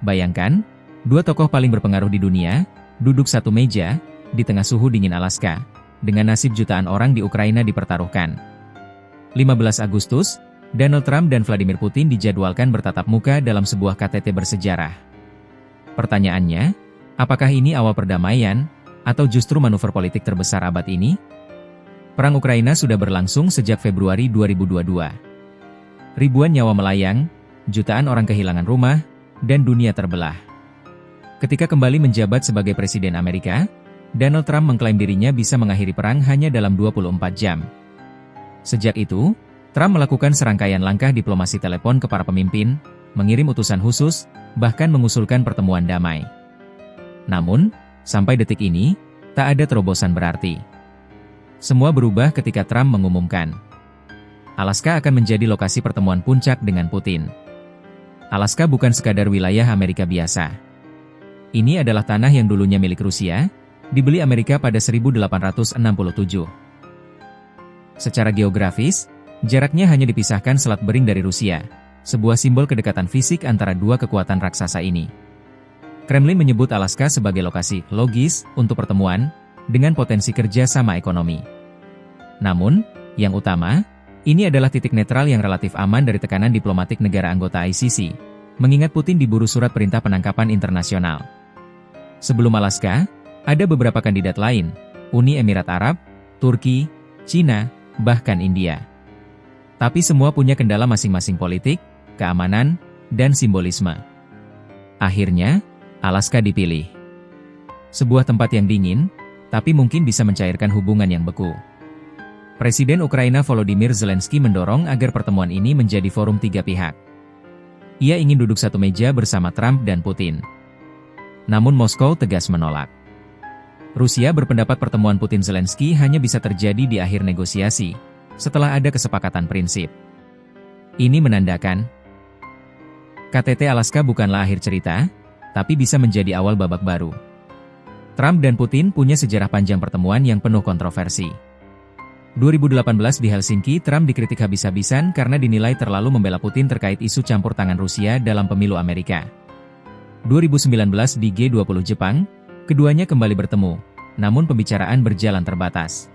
Bayangkan, dua tokoh paling berpengaruh di dunia, duduk satu meja, di tengah suhu dingin Alaska, dengan nasib jutaan orang di Ukraina dipertaruhkan. 15 Agustus, Donald Trump dan Vladimir Putin dijadwalkan bertatap muka dalam sebuah KTT bersejarah. Pertanyaannya, apakah ini awal perdamaian, atau justru manuver politik terbesar abad ini? Perang Ukraina sudah berlangsung sejak Februari 2022. Ribuan nyawa melayang, jutaan orang kehilangan rumah, dan dunia terbelah. Ketika kembali menjabat sebagai Presiden Amerika, Donald Trump mengklaim dirinya bisa mengakhiri perang hanya dalam 24 jam. Sejak itu, Trump melakukan serangkaian langkah diplomasi telepon ke para pemimpin, mengirim utusan khusus, bahkan mengusulkan pertemuan damai. Namun, sampai detik ini, tak ada terobosan berarti. Semua berubah ketika Trump mengumumkan Alaska akan menjadi lokasi pertemuan puncak dengan Putin. Alaska bukan sekadar wilayah Amerika biasa. Ini adalah tanah yang dulunya milik Rusia, dibeli Amerika pada 1867. Secara geografis, jaraknya hanya dipisahkan Selat Bering dari Rusia, sebuah simbol kedekatan fisik antara dua kekuatan raksasa ini. Kremlin menyebut Alaska sebagai lokasi logis untuk pertemuan, dengan potensi kerja sama ekonomi. Namun, yang utama, ini adalah titik netral yang relatif aman dari tekanan diplomatik negara anggota ICC, mengingat Putin diburu surat perintah penangkapan internasional. Sebelum Alaska, ada beberapa kandidat lain, Uni Emirat Arab, Turki, Cina, bahkan India. Tapi semua punya kendala masing-masing politik, keamanan, dan simbolisme. Akhirnya, Alaska dipilih. Sebuah tempat yang dingin, tapi mungkin bisa mencairkan hubungan yang beku. Presiden Ukraina Volodymyr Zelensky mendorong agar pertemuan ini menjadi forum tiga pihak. Ia ingin duduk satu meja bersama Trump dan Putin. Namun Moskow tegas menolak. Rusia berpendapat pertemuan Putin-Zelensky hanya bisa terjadi di akhir negosiasi, setelah ada kesepakatan prinsip. Ini menandakan KTT Alaska bukanlah akhir cerita, tapi bisa menjadi awal babak baru. Trump dan Putin punya sejarah panjang pertemuan yang penuh kontroversi. 2018 di Helsinki, Trump dikritik habis-habisan karena dinilai terlalu membela Putin terkait isu campur tangan Rusia dalam pemilu Amerika. 2019 di G20 Jepang, keduanya kembali bertemu, namun pembicaraan berjalan terbatas.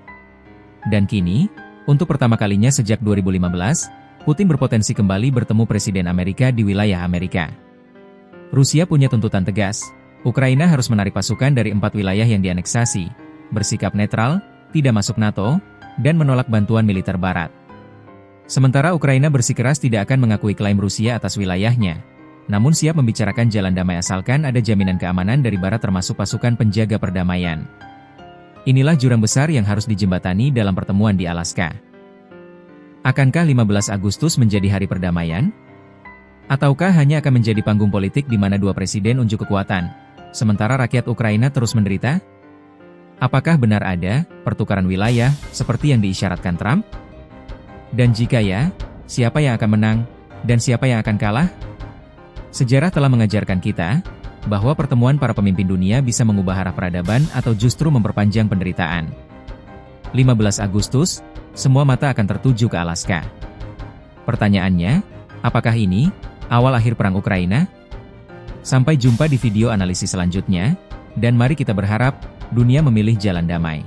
Dan kini, untuk pertama kalinya sejak 2015, Putin berpotensi kembali bertemu Presiden Amerika di wilayah Amerika. Rusia punya tuntutan tegas, Ukraina harus menarik pasukan dari 4 wilayah yang dianeksasi, bersikap netral, tidak masuk NATO, dan menolak bantuan militer Barat. Sementara Ukraina bersikeras tidak akan mengakui klaim Rusia atas wilayahnya, namun siap membicarakan jalan damai asalkan ada jaminan keamanan dari Barat termasuk pasukan penjaga perdamaian. Inilah jurang besar yang harus dijembatani dalam pertemuan di Alaska. Akankah 15 Agustus menjadi hari perdamaian? Ataukah hanya akan menjadi panggung politik di mana dua presiden unjuk kekuatan, sementara rakyat Ukraina terus menderita? Apakah benar ada pertukaran wilayah seperti yang diisyaratkan Trump? Dan jika ya, siapa yang akan menang dan siapa yang akan kalah? Sejarah telah mengajarkan kita bahwa pertemuan para pemimpin dunia bisa mengubah arah peradaban atau justru memperpanjang penderitaan. 15 Agustus, semua mata akan tertuju ke Alaska. Pertanyaannya, apakah ini awal akhir perang Ukraina? Sampai jumpa di video analisis selanjutnya, dan mari kita berharap dunia memilih jalan damai.